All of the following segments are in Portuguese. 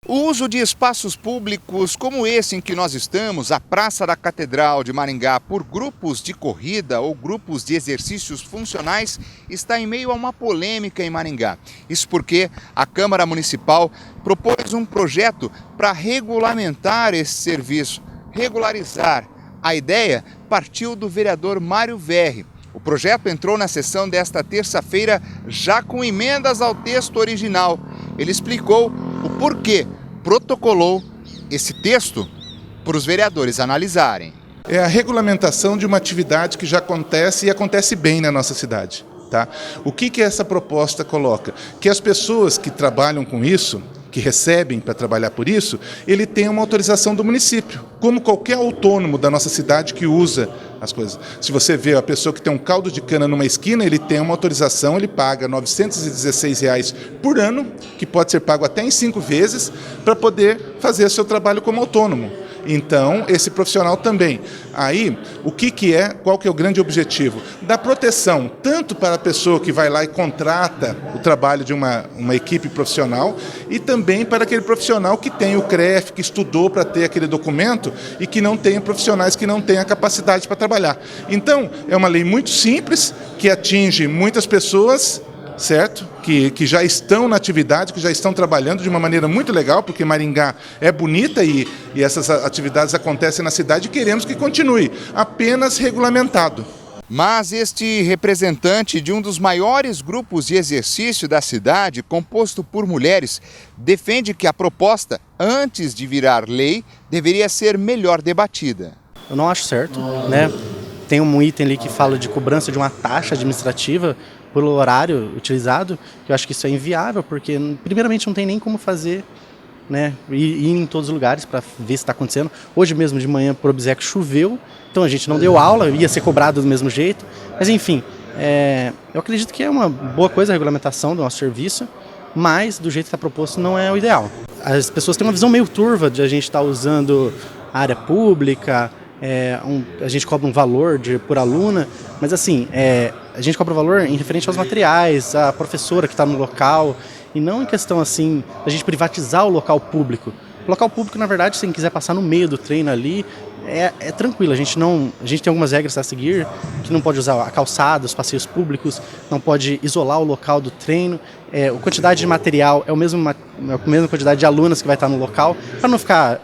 O uso de espaços públicos como esse em que nós estamos, a Praça da Catedral de Maringá, por grupos de corrida ou grupos de exercícios funcionais, está em meio a uma polêmica em Maringá. Isso porque a Câmara Municipal propôs um projeto para regulamentar esse serviço, regularizar. A ideia partiu do vereador Mário Verri. O projeto entrou na sessão desta terça-feira já com emendas ao texto original. Ele explicou o porquê protocolou esse texto para os vereadores analisarem. É a regulamentação de uma atividade que já acontece e acontece bem na nossa cidade. Tá? O que essa proposta coloca? Que as pessoas que trabalham com isso, que recebem para trabalhar por isso, ele tem uma autorização do município, como qualquer autônomo da nossa cidade que usa as coisas. Se você vê a pessoa que tem um caldo de cana numa esquina, ele tem uma autorização, ele paga R$ 916 por ano, que pode ser pago até em 5 vezes, para poder fazer seu trabalho como autônomo. Então, esse profissional também. Aí, qual que é o grande objetivo? Dar proteção, tanto para a pessoa que vai lá e contrata o trabalho de uma equipe profissional, e também para aquele profissional que tem o CREF, que estudou para ter aquele documento, e que não tem profissionais que não têm a capacidade para trabalhar. Então, é uma lei muito simples, que atinge muitas pessoas, certo? Que já estão na atividade, que já estão trabalhando de uma maneira muito legal, porque Maringá é bonita e essas atividades acontecem na cidade e queremos que continue, apenas regulamentado. Mas este representante de um dos maiores grupos de exercício da cidade, composto por mulheres, defende que a proposta, antes de virar lei, deveria ser melhor debatida. Eu não acho certo, né? Tem um item ali que fala de cobrança de uma taxa administrativa pelo horário utilizado, que eu acho que isso é inviável, porque primeiramente não tem nem como fazer, né, ir em todos os lugares para ver se está acontecendo. Hoje mesmo de manhã, por obséquio, choveu, então a gente não deu aula, ia ser cobrado do mesmo jeito, mas enfim, eu acredito que é uma boa coisa a regulamentação do nosso serviço, mas do jeito que está proposto não é o ideal. As pessoas têm uma visão meio turva de a gente estar usando a área pública, a gente cobra um valor por aluna, mas assim, a gente cobra valor em referente aos materiais, a professora que está no local, e não em questão assim, da gente privatizar o local público. O local público, na verdade, se quem quiser passar no meio do treino ali, é tranquilo. A gente tem algumas regras a seguir, que não pode usar a calçada, os passeios públicos, não pode isolar o local do treino. A quantidade de material é a mesma quantidade de alunas que vai estar no local, para não ficar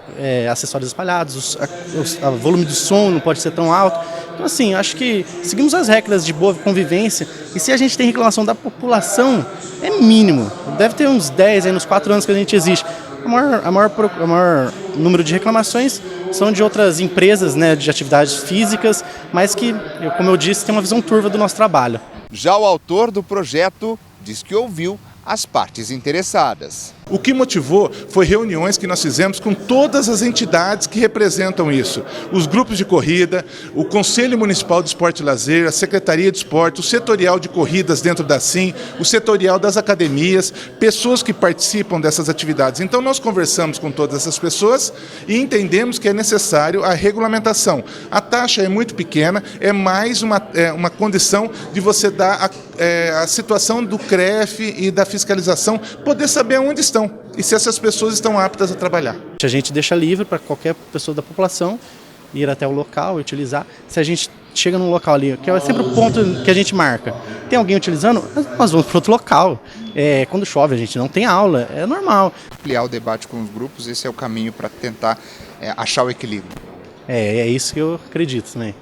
acessórios espalhados, o volume do som não pode ser tão alto. Então, assim, acho que seguimos as regras de boa convivência, e se a gente tem reclamação da população, é mínimo. Deve ter uns 10, aí, nos 4 anos que a gente existe. O maior número de reclamações são de outras empresas, né, de atividades físicas, mas que, como eu disse, tem uma visão turva do nosso trabalho. Já o autor do projeto diz que ouviu as partes interessadas. O que motivou foi reuniões que nós fizemos com todas as entidades que representam isso. Os grupos de corrida, o Conselho Municipal de Esporte e Lazer, a Secretaria de Esporte, o setorial de corridas dentro da SIM, o setorial das academias, pessoas que participam dessas atividades. Então nós conversamos com todas essas pessoas e entendemos que é necessário a regulamentação. A taxa é muito pequena, é mais uma condição de você dar a situação do CREF e da fiscalização, poder saber onde estão e se essas pessoas estão aptas a trabalhar. A gente deixa livre para qualquer pessoa da população ir até o local e utilizar. Se a gente chega num local ali, que é sempre o ponto que a gente marca, tem alguém utilizando, nós vamos para outro local. Quando chove a gente não tem aula, é normal. Ampliar o debate com os grupos, esse é o caminho para tentar achar o equilíbrio. É isso que eu acredito também.